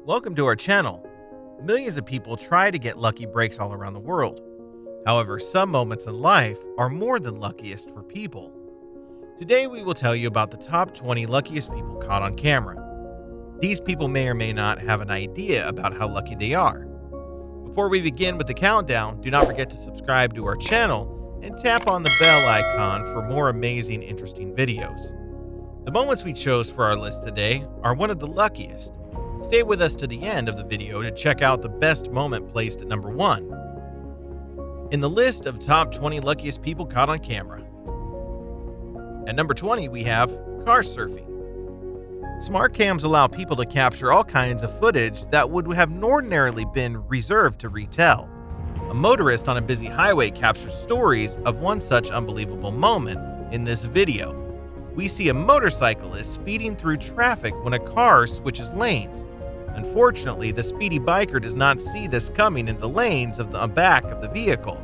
Welcome to our channel. Millions of people try to get lucky breaks all around the world. However, some moments in life are more than luckiest for people. Today, we will tell you about the top 20 luckiest people caught on camera. These people may or may not have an idea about how lucky they are. Before we begin with the countdown, do not forget to subscribe to our channel and tap on the bell icon for more amazing, interesting videos. The moments we chose for our list today are one of the luckiest. Stay with us to the end of the video to check out the best moment placed at number 1 in the list of top 20 luckiest people caught on camera. At number 20, we have car surfing. Smart cams allow people to capture all kinds of footage that would have ordinarily been reserved to retell. A motorist on a busy highway captures stories of one such unbelievable moment in this video. We see a motorcyclist speeding through traffic when a car switches lanes. Unfortunately, the speedy biker does not see this coming into lanes of the back of the vehicle.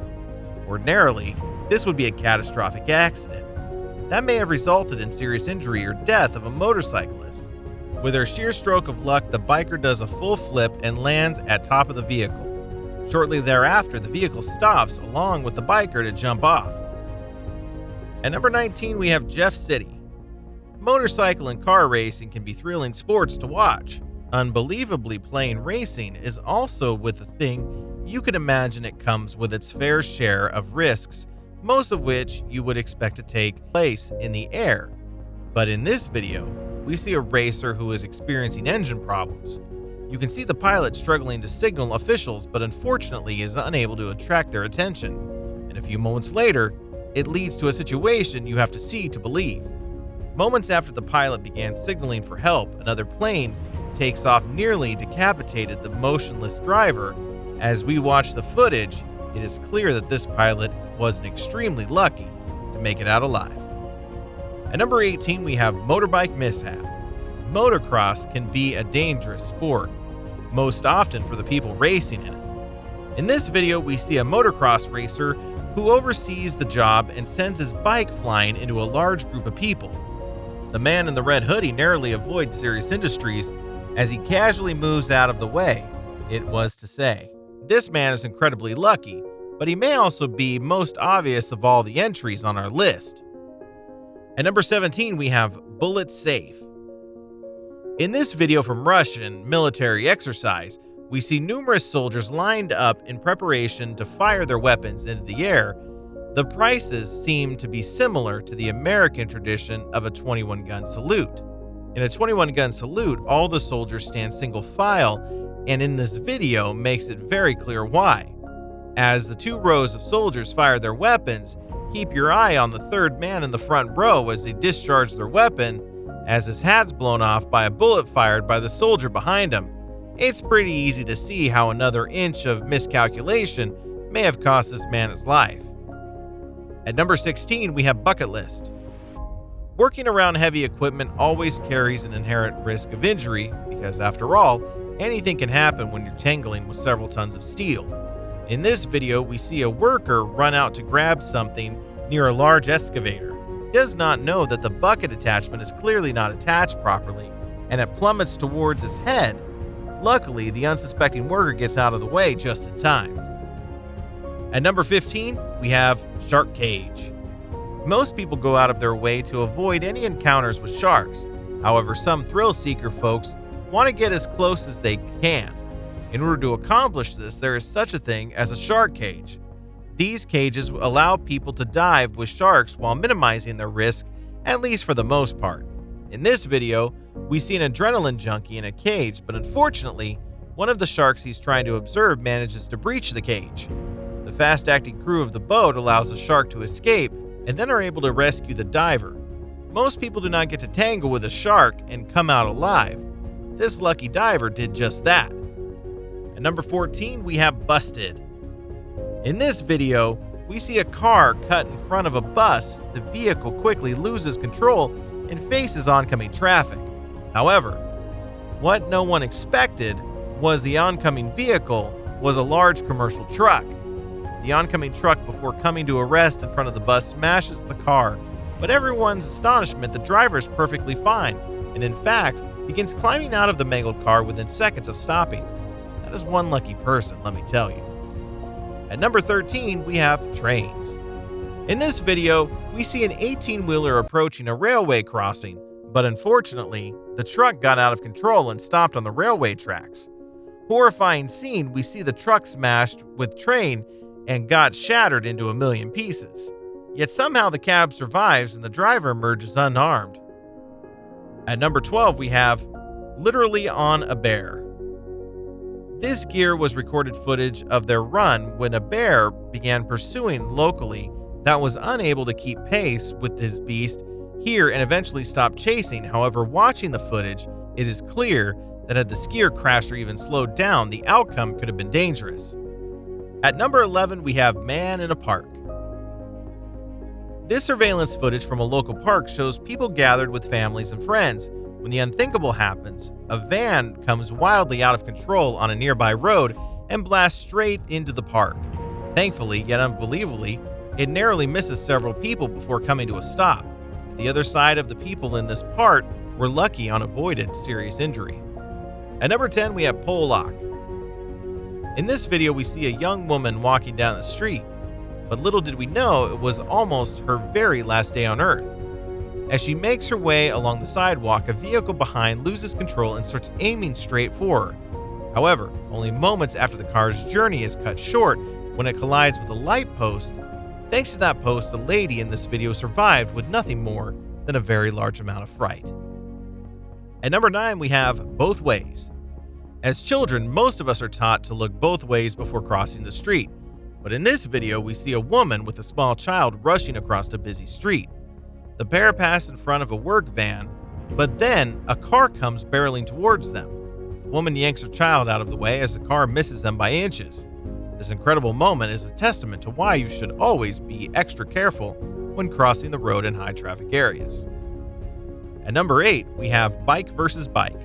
Ordinarily, this would be a catastrophic accident that may have resulted in serious injury or death of a motorcyclist. With her sheer stroke of luck, the biker does a full flip and lands at top of the vehicle. Shortly thereafter, the vehicle stops along with the biker to jump off. At number 19, we have Jeff City. Motorcycle and car racing can be thrilling sports to watch. Unbelievably, playing racing is also with a thing you can imagine it comes with its fair share of risks, most of which you would expect to take place in the air. But in this video, we see a racer who is experiencing engine problems. You can see the pilot struggling to signal officials, but unfortunately is unable to attract their attention. And a few moments later, it leads to a situation you have to see to believe. Moments after the pilot began signaling for help, another plane takes off, nearly decapitated the motionless driver. As we watch the footage, it is clear that this pilot was extremely lucky to make it out alive. At number 18, we have motorbike mishap. Motocross can be a dangerous sport, most often for the people racing in it. In this video, we see a motocross racer who oversees the job and sends his bike flying into a large group of people. The man in the red hoodie narrowly avoids serious injuries as he casually moves out of the way, it was to say. This man is incredibly lucky, but he may also be most obvious of all the entries on our list. At number 17, we have Bullet Safe. In this video from Russian military exercise, we see numerous soldiers lined up in preparation to fire their weapons into the air. The prices seem to be similar to the American tradition of a 21-gun salute. In a 21-gun salute, all the soldiers stand single file, and in this video makes it very clear why. As the two rows of soldiers fire their weapons, keep your eye on the third man in the front row as they discharge their weapon, as his hat's blown off by a bullet fired by the soldier behind him. It's pretty easy to see how another inch of miscalculation may have cost this man his life. At number 16, we have bucket list. Working around heavy equipment always carries an inherent risk of injury because, after all, anything can happen when you're tangling with several tons of steel. In this video, we see a worker run out to grab something near a large excavator. He does not know that the bucket attachment is clearly not attached properly, and it plummets towards his head. Luckily, the unsuspecting worker gets out of the way just in time. At number 15, we have Shark Cage. Most people go out of their way to avoid any encounters with sharks. However, some thrill-seeker folks want to get as close as they can. In order to accomplish this, there is such a thing as a shark cage. These cages allow people to dive with sharks while minimizing their risk, at least for the most part. In this video, we see an adrenaline junkie in a cage, but unfortunately, one of the sharks he's trying to observe manages to breach the cage. The fast-acting crew of the boat allows the shark to escape and then are able to rescue the diver. Most people do not get to tangle with a shark and come out alive. This lucky diver did just that. At number 14, we have Busted. In this video, we see a car cut in front of a bus. The vehicle quickly loses control and faces oncoming traffic. However, what no one expected was the oncoming vehicle was a large commercial truck. The oncoming truck, before coming to a rest in front of the bus, smashes the car. But everyone's astonishment, the driver is perfectly fine, and in fact, begins climbing out of the mangled car within seconds of stopping. That is one lucky person, let me tell you. At number 13, we have trains. In this video, we see an 18-wheeler approaching a railway crossing, but unfortunately, the truck got out of control and stopped on the railway tracks. Horrifying scene, we see the truck smashed with train and got shattered into a million pieces. Yet somehow the cab survives and the driver emerges unharmed. At number 12, we have Literally on a Bear. This gear was recorded footage of their run when a bear began pursuing locally that was unable to keep pace with his beast here and eventually stopped chasing. However, watching the footage, it is clear that had the skier crashed or even slowed down, the outcome could have been dangerous. At number 11, we have Man in a Park. This surveillance footage from a local park shows people gathered with families and friends. When the unthinkable happens, a van comes wildly out of control on a nearby road and blasts straight into the park. Thankfully, yet unbelievably, it narrowly misses several people before coming to a stop. The other side of the people in this part were lucky on avoided serious injury. At number 10, we have Pole Lock. In this video, we see a young woman walking down the street, but little did we know it was almost her very last day on Earth. As she makes her way along the sidewalk, a vehicle behind loses control and starts aiming straight for her. However, only moments after the car's journey is cut short when it collides with a light post. Thanks to that post, the lady in this video survived with nothing more than a very large amount of fright. At number 9, we have Both Ways. As children, most of us are taught to look both ways before crossing the street. But in this video, we see a woman with a small child rushing across a busy street. The pair pass in front of a work van, but then a car comes barreling towards them. The woman yanks her child out of the way as the car misses them by inches. This incredible moment is a testament to why you should always be extra careful when crossing the road in high traffic areas. At number 8, we have Bike versus Bike.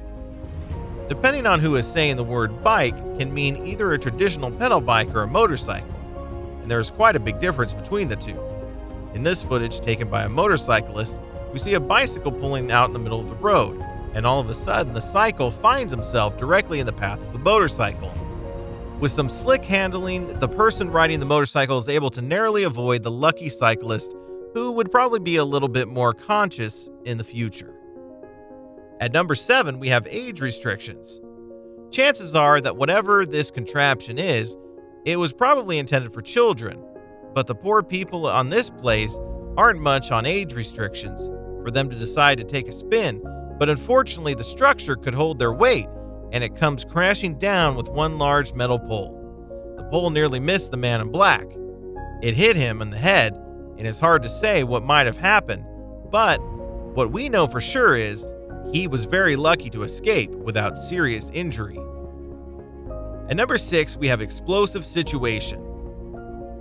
Depending on who is saying the word bike can mean either a traditional pedal bike or a motorcycle, and there is quite a big difference between the two. In this footage taken by a motorcyclist, we see a bicycle pulling out in the middle of the road, and all of a sudden the cycle finds himself directly in the path of the motorcycle. With some slick handling, the person riding the motorcycle is able to narrowly avoid the lucky cyclist, who would probably be a little bit more conscious in the future. At number 7, we have age restrictions. Chances are that whatever this contraption is, it was probably intended for children, but the poor people on this place aren't much on age restrictions for them to decide to take a spin, but unfortunately the structure could hold their weight, and it comes crashing down with one large metal pole. The pole nearly missed the man in black. It hit him in the head, and it's hard to say what might have happened, but what we know for sure is he was very lucky to escape without serious injury. At number 6, we have Explosive Situation.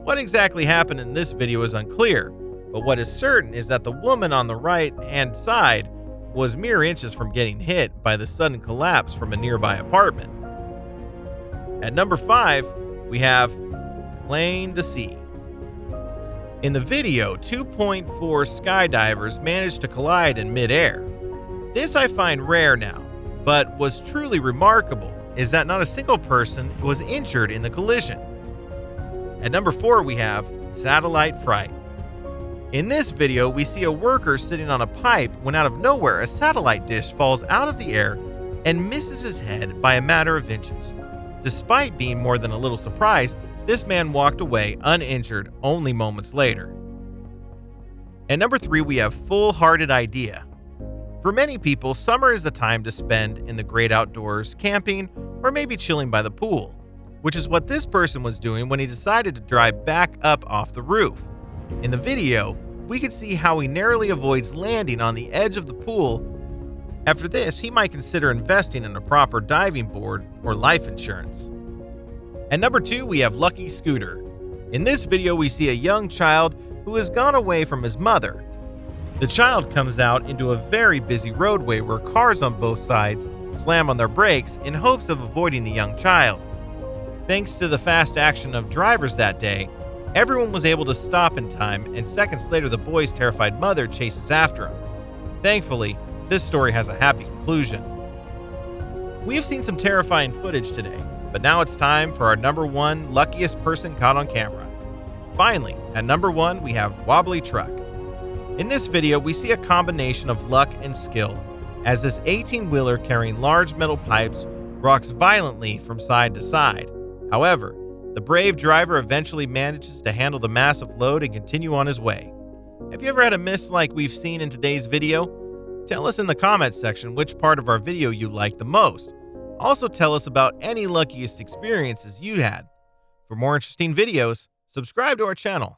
What exactly happened in this video is unclear, but what is certain is that the woman on the right-hand side was mere inches from getting hit by the sudden collapse from a nearby apartment. At number 5, we have Plain to See. In the video, 2.4 skydivers managed to collide in midair. This I find rare now, but what's truly remarkable is that not a single person was injured in the collision. At number 4, we have Satellite Fright. In this video, we see a worker sitting on a pipe when out of nowhere a satellite dish falls out of the air and misses his head by a matter of inches. Despite being more than a little surprised, this man walked away uninjured only moments later. At number 3, we have Full-Hearted Idea. For many people, summer is the time to spend in the great outdoors, camping, or maybe chilling by the pool, which is what this person was doing when he decided to drive back up off the roof. In the video, we can see how he narrowly avoids landing on the edge of the pool. After this, he might consider investing in a proper diving board or life insurance. At number 2, we have Lucky Scooter. In this video, we see a young child who has gone away from his mother. The child comes out into a very busy roadway where cars on both sides slam on their brakes in hopes of avoiding the young child. Thanks to the fast action of drivers that day, everyone was able to stop in time, and seconds later the boy's terrified mother chases after him. Thankfully, this story has a happy conclusion. We have seen some terrifying footage today, but now it's time for our number one luckiest person caught on camera. Finally, at number one, we have Wobbly Truck. In this video, we see a combination of luck and skill as this 18-wheeler carrying large metal pipes rocks violently from side to side. However, the brave driver eventually manages to handle the massive load and continue on his way. Have you ever had a miss like we've seen in today's video? Tell us in the comments section which part of our video you liked the most. Also tell us about any luckiest experiences you had. For more interesting videos, subscribe to our channel.